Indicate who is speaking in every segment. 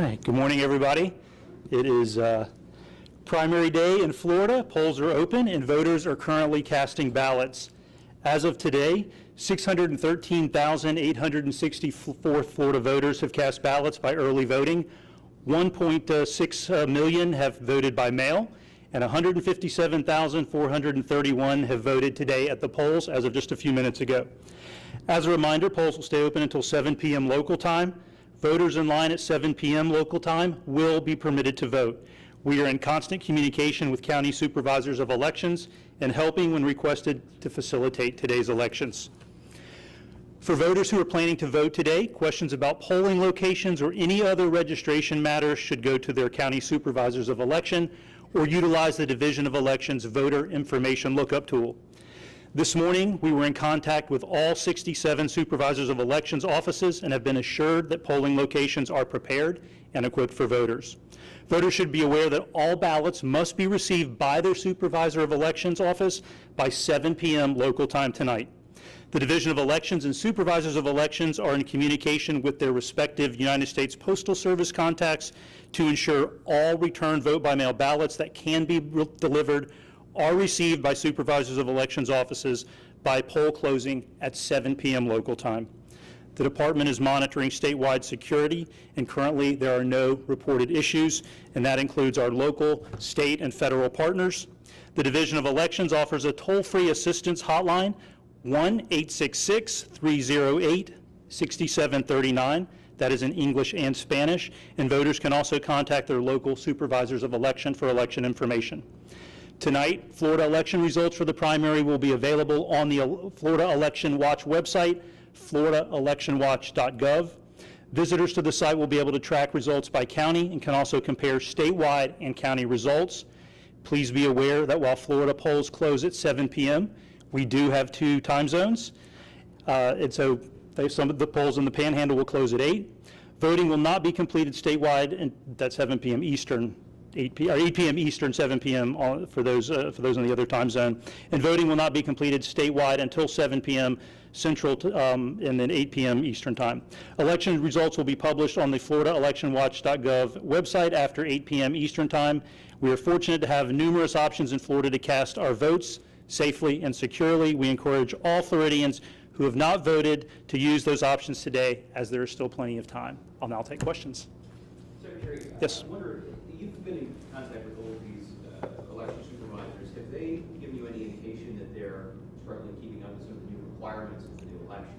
Speaker 1: Hi, good morning, everybody. It is primary day in Florida. Polls are open and voters are currently casting ballots. As of today, 613,864 Florida voters have cast ballots by early voting. 1.6 million have voted by mail, and 157,431 have voted today at the polls as of just a few minutes ago. As a reminder, polls will stay open until 7 p.m. local time. Voters in line at 7 p.m. local time will be permitted to vote. We are in constant communication with county supervisors of elections and helping when requested to facilitate today's elections. For voters who are planning to vote today, questions about polling locations or any other registration matters should go to their county supervisors of election or utilize the Division of Elections voter information lookup tool. This morning, we were in contact with all 67 supervisors of elections offices and have been assured that polling locations are prepared and equipped for voters. Voters should be aware that all ballots must be received by their supervisor of elections office by 7 p.m. local time tonight. The Division of Elections and supervisors of elections are in communication with their respective United States Postal Service contacts to ensure all return vote by mail ballots that can be delivered are received by supervisors of elections offices by poll closing at 7 p.m. local time. The department is monitoring statewide security, and currently there are no reported issues, and that includes our local, state, and federal partners. The Division of Elections offers a toll-free assistance hotline, 1-866-308-6739. That is in English and Spanish, and voters can also contact their local supervisors of election for election information. Tonight, Florida election results for the primary will be available on the Florida Election Watch website, floridalelectionwatch.gov. Visitors to the site will be able to track results by county and can also compare statewide and county results. Please be aware that while Florida polls close at 7 p.m., we do have 2 time zones. And so some of the polls in the Panhandle will close at 8. Voting will not be completed statewide, and that's 7 p.m. Eastern. 8 p.m. Eastern, 7 p.m. For those in the other time zone. And voting will not be completed statewide until 7 p.m. Central and then 8 p.m. Eastern time. Election results will be published on the floridalelectionwatch.gov website after 8 p.m. Eastern time. We are fortunate to have numerous options in Florida to cast our votes safely and securely. We encourage all Floridians who have not voted to use those options today, as there is still plenty of time. I'll now take questions.
Speaker 2: Secretary,
Speaker 1: yes.
Speaker 2: I wonder, you've been in contact with all of these election supervisors. Have they given you any indication that they're struggling keeping up with some of the new requirements of the new elections?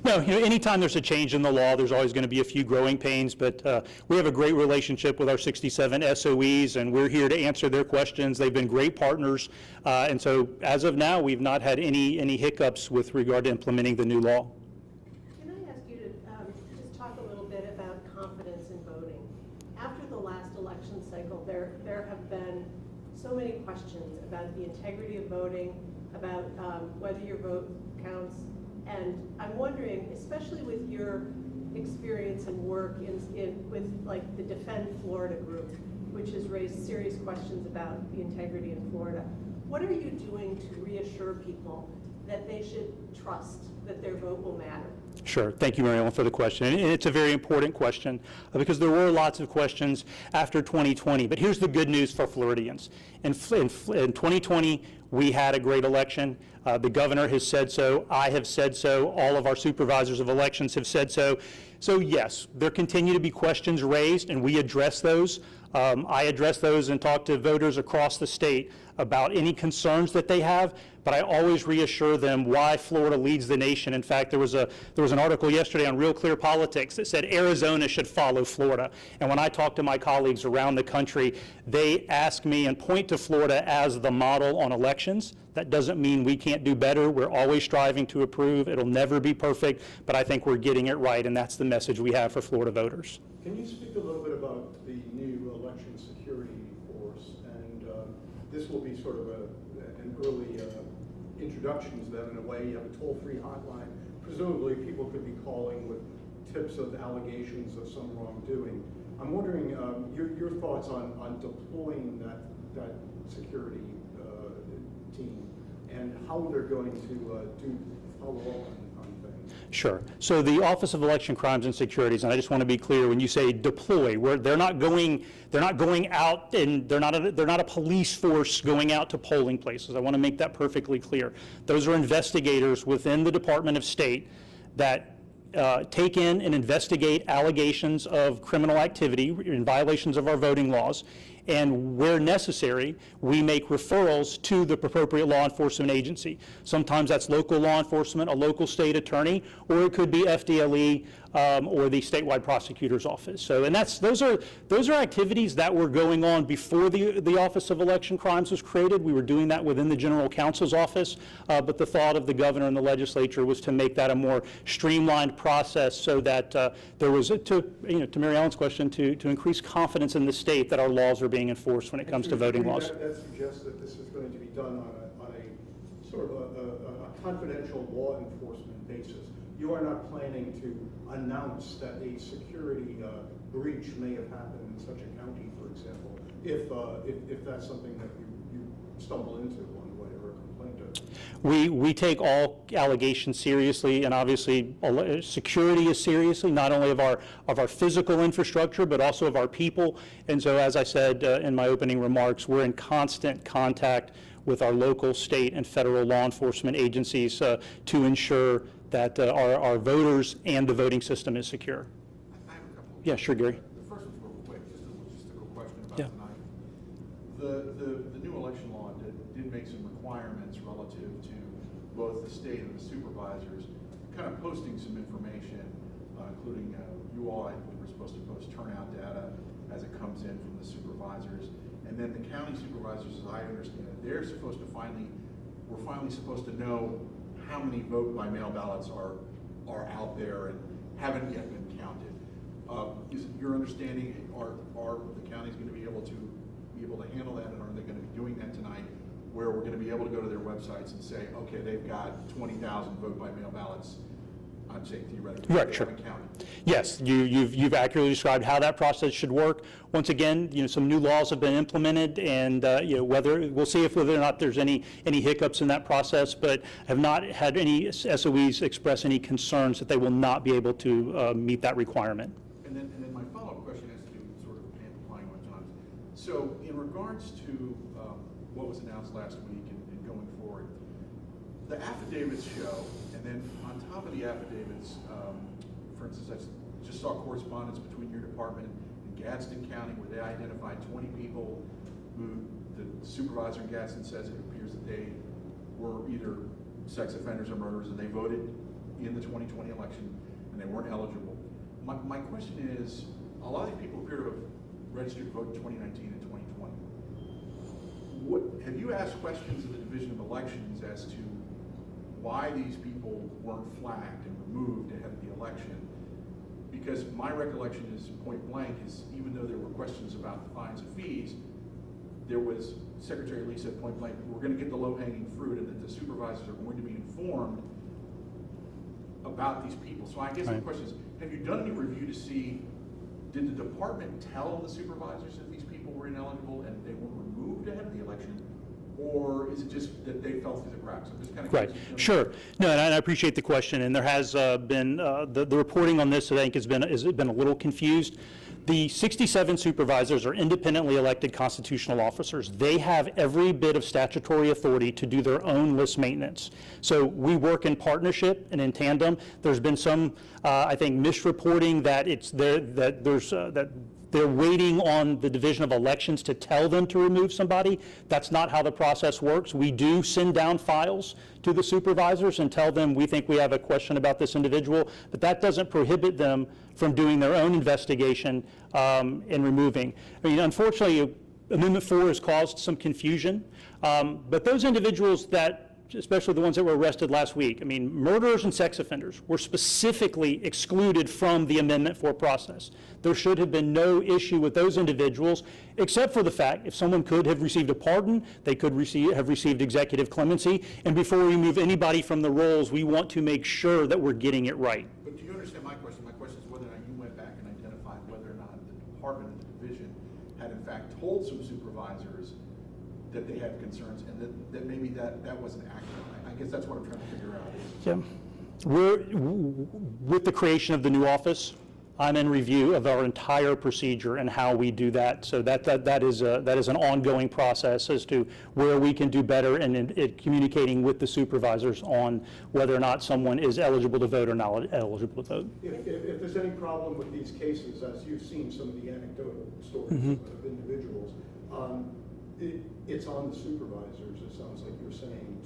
Speaker 1: No, anytime there's a change in the law, there's always going to be a few growing pains, but we have a great relationship with our 67 SOEs, and we're here to answer their questions. They've been great partners, and so as of now, we've not had any hiccups with regard to implementing the new law.
Speaker 3: Can I ask you to just talk a little bit about confidence in voting? After the last election cycle, there have been so many questions about the integrity of voting, about whether your vote counts. And I'm wondering, especially with your experience and work with like the Defend Florida group, which has raised serious questions about the integrity in Florida, what are you doing to reassure people that they should trust that their vote will matter?
Speaker 1: Sure. Thank you, Mary Ellen, for the question. And it's a very important question because there were lots of questions after 2020. But here's the good news for Floridians. In 2020, we had a great election. The governor has said so. I have said so. All of our supervisors of elections have said so. So yes, there continue to be questions raised, and we address those. I address those and talk to voters across the state about any concerns that they have, but I always reassure them why Florida leads the nation. In fact, there was an article yesterday on Real Clear Politics that said Arizona should follow Florida. And when I talk to my colleagues around the country, they ask me and point to Florida as the model on elections. That doesn't mean we can't do better. We're always striving to improve. It'll never be perfect, but I think we're getting it right, and that's the message we have for Florida voters.
Speaker 4: Can you speak a little bit about the new election security force? And this will be sort of an early introduction to them in a way. You have a toll-free hotline. Presumably people could be calling with tips of allegations of some wrongdoing. I'm wondering your thoughts on deploying that security team and how they're going to follow up on things.
Speaker 1: Sure. So the Office of Election Crimes and Securities, and I just want to be clear, when you say deploy, they're not going out, and they're not a police force going out to polling places. I want to make that perfectly clear. Those are investigators within the Department of State that take in and investigate allegations of criminal activity in violations of our voting laws, and where necessary, we make referrals to the appropriate law enforcement agency. Sometimes that's local law enforcement, a local state attorney, or it could be FDLE or the statewide prosecutor's office. So, and those are activities that were going on before the Office of Election Crimes was created. We were doing that within the General Counsel's office, but the thought of the governor and the legislature was to make that a more streamlined process, so that there was, to Mary Ellen's question, to increase confidence in the state that our laws are being enforced when it comes to voting laws.
Speaker 4: That suggests that this is going to be done on a sort of a confidential law enforcement basis. You are not planning to announce that a security breach may have happened in such a county, for example, if that's something that you stumble into one way or a complaint of.
Speaker 1: We take all allegations seriously, and obviously security is seriously, not only of our physical infrastructure, but also of our people. And so, as I said in my opening remarks, we're in constant contact with our local, state, and federal law enforcement agencies to ensure that our voters and the voting system is secure.
Speaker 5: I have a couple.
Speaker 1: Yeah, sure, Gary.
Speaker 5: The first one's real quick, just a logistical question about
Speaker 1: Yeah.
Speaker 5: tonight. The new election law did make some requirements relative to both the state and the supervisors, kind of posting some information, including you all, I believe, were supposed to post turnout data as it comes in from the supervisors. And then the county supervisors, as I understand it, we're finally supposed to know how many vote by mail ballots are out there and haven't yet been counted. Is it your understanding, are the counties going to be able to handle that, and are they going to be doing that tonight, where we're going to be able to go to their websites and say, okay, they've got 20,000 vote by mail ballots, I'm saying theoretically,
Speaker 1: Right,
Speaker 5: they
Speaker 1: sure.
Speaker 5: haven't counted.
Speaker 1: Yes, you've accurately described how that process should work. Once again, some new laws have been implemented, and we'll see whether or not there's any hiccups in that process, but have not had any SOEs express any concerns that they will not be able to meet that requirement.
Speaker 5: And then my follow-up question has to do with sort of amplifying what John's. So in regards to what was announced last week and going forward, the affidavits show, and then on top of the affidavits, for instance, I just saw correspondence between your department and Gadsden County where they identified 20 people who the supervisor in Gadsden says it appears that they were either sex offenders or murderers, and they voted in the 2020 election and they weren't eligible. My question is, a lot of these people appear to have registered to vote in 2019 and 2020. Have you asked questions of the Division of Elections as to why these people weren't flagged and removed ahead of the election? Because my recollection is, point blank, is even though there were questions about the fines and fees, there was, Secretary Lee said point blank, we're going to get the low-hanging fruit, and that the supervisors are going to be informed about these people. So I guess the question is, have you done any review to see, did the department tell the supervisors that these people were ineligible and they were removed ahead of the election? Or is it just that they fell through the cracks? I'm just kind of
Speaker 1: Right, sure. No, and I appreciate the question, and there has been, the reporting on this, I think, has been a little confused. The 67 supervisors are independently elected constitutional officers. They have every bit of statutory authority to do their own list maintenance. So we work in partnership and in tandem. There's been some, I think, misreporting that they're waiting on the Division of Elections to tell them to remove somebody. That's not how the process works. We do send down files to the supervisors and tell them we think we have a question about this individual, but that doesn't prohibit them from doing their own investigation and removing. I mean, unfortunately, Amendment 4 has caused some confusion, but those individuals that, especially the ones that were arrested last week, I mean, murderers and sex offenders were specifically excluded from the Amendment 4 process. There should have been no issue with those individuals, except for the fact if someone could have received a pardon, they could have received executive clemency, and before we remove anybody from the rolls, we want to make sure that we're getting it right.
Speaker 5: But do you understand my question? My question is whether or not you went back and identified whether or not the department and the division had in fact told some supervisors that they had concerns, and that maybe that wasn't accurate. I guess that's what I'm trying to figure out.
Speaker 1: Yeah. With the creation of the new office, I'm in review of our entire procedure and how we do that. So that is an ongoing process as to where we can do better in communicating with the supervisors on whether or not someone is eligible to vote or not eligible to vote.
Speaker 4: If there's any problem with these cases, as you've seen some of the anecdotal stories of individuals, it's on the supervisors, it sounds like you're saying,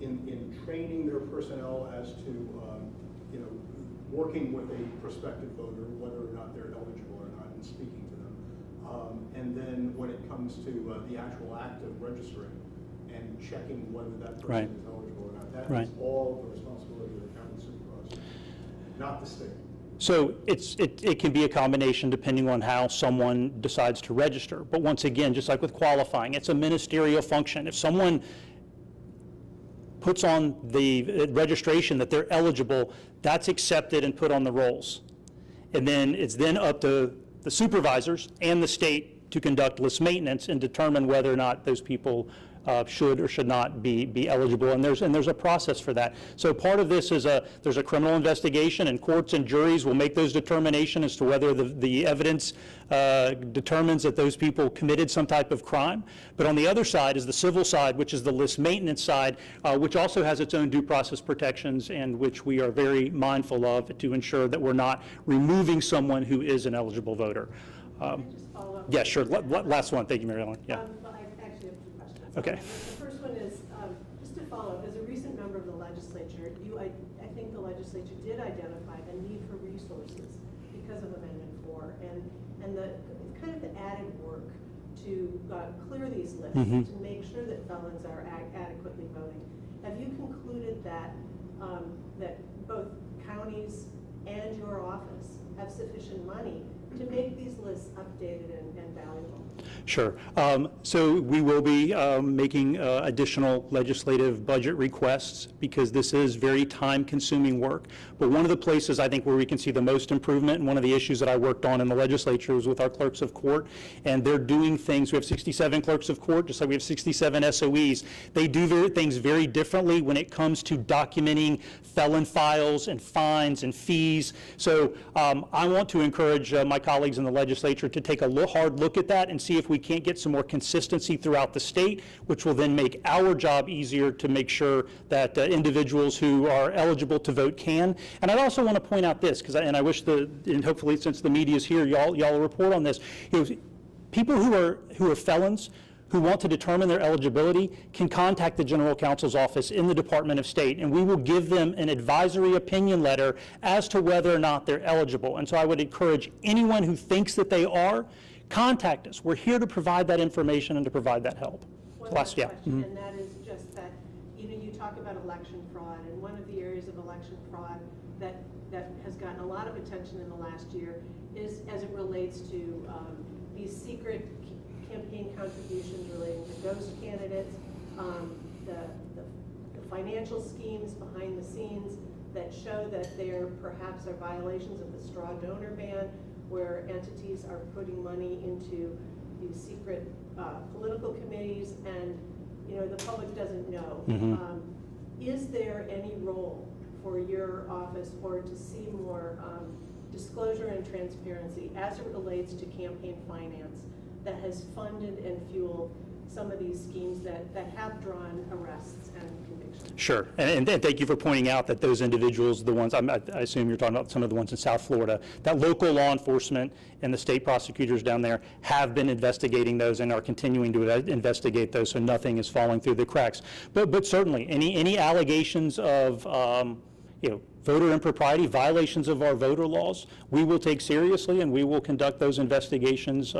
Speaker 4: in training their personnel as to, working with a prospective voter, whether or not they're eligible or not, and speaking to them. And then when it comes to the actual act of registering and checking whether that person is eligible or not, that is all the responsibility of the county supervisor, not the state.
Speaker 1: So it can be a combination depending on how someone decides to register. But once again, just like with qualifying, it's a ministerial function. If someone puts on the registration that they're eligible, that's accepted and put on the rolls. And then it's then up to the supervisors and the state to conduct list maintenance and determine whether or not those people should or should not be eligible, and there's a process for that. So part of this is there's a criminal investigation, and courts and juries will make those determinations as to whether the evidence determines that those people committed some type of crime. But on the other side is the civil side, which is the list maintenance side, which also has its own due process protections, and which we are very mindful of to ensure that we're not removing someone who is an eligible voter.
Speaker 3: Can I just follow up?
Speaker 1: Yeah, sure. Last one. Thank you, Mary Ellen. Yeah.
Speaker 3: Well, I actually have two questions.
Speaker 1: Okay.
Speaker 3: The first one is, just to follow up, as a recent member of the legislature, I think the legislature did identify a need for resources because of Amendment 4, and the kind of the added work to clear these lists, to make sure that felons are adequately voting. Have you concluded that that both counties and your office have sufficient money to make these lists updated and valuable?
Speaker 1: Sure. So we will be making additional legislative budget requests because this is very time-consuming work. But one of the places I think where we can see the most improvement, and one of the issues that I worked on in the legislature was with our clerks of court, and they're doing things. We have 67 clerks of court, just like we have 67 SOEs. They do things very differently when it comes to documenting felon files and fines and fees. So I want to encourage my colleagues in the legislature to take a hard look at that and see if we can't get some more consistency throughout the state, which will then make our job easier to make sure that individuals who are eligible to vote can. And I also want to point out this, and I wish and hopefully since the media is here, y'all will report on this. People who are felons who want to determine their eligibility can contact the General Counsel's office in the Department of State, and we will give them an advisory opinion letter as to whether or not they're eligible. And so I would encourage anyone who thinks that they are, contact us. We're here to provide that information and to provide that help.
Speaker 3: One last question, and that is just that, you talk about election fraud, and one of the areas of election fraud that has gotten a lot of attention in the last year is as it relates to these secret campaign contributions relating to ghost candidates, the financial schemes behind the scenes that show that there perhaps are violations of the straw donor ban, where entities are putting money into these secret political committees, and the public doesn't know. Is there any role for your office or to see more disclosure and transparency as it relates to campaign finance that has funded and fueled some of these schemes that have drawn arrests and convictions?
Speaker 1: Sure, and thank you for pointing out that those individuals, the ones, I assume you're talking about some of the ones in South Florida, that local law enforcement and the state prosecutors down there have been investigating those and are continuing to investigate those, so nothing is falling through the cracks. But certainly, any allegations of voter impropriety, violations of our voter laws, we will take seriously, and we will conduct those investigations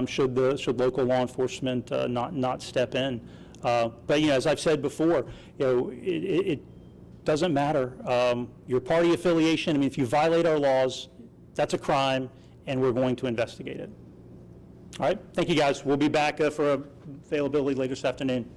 Speaker 1: should local law enforcement not step in. But as I've said before, it doesn't matter your party affiliation. I mean, if you violate our laws, that's a crime, and we're going to investigate it. All right, thank you guys. We'll be back for availability later this afternoon.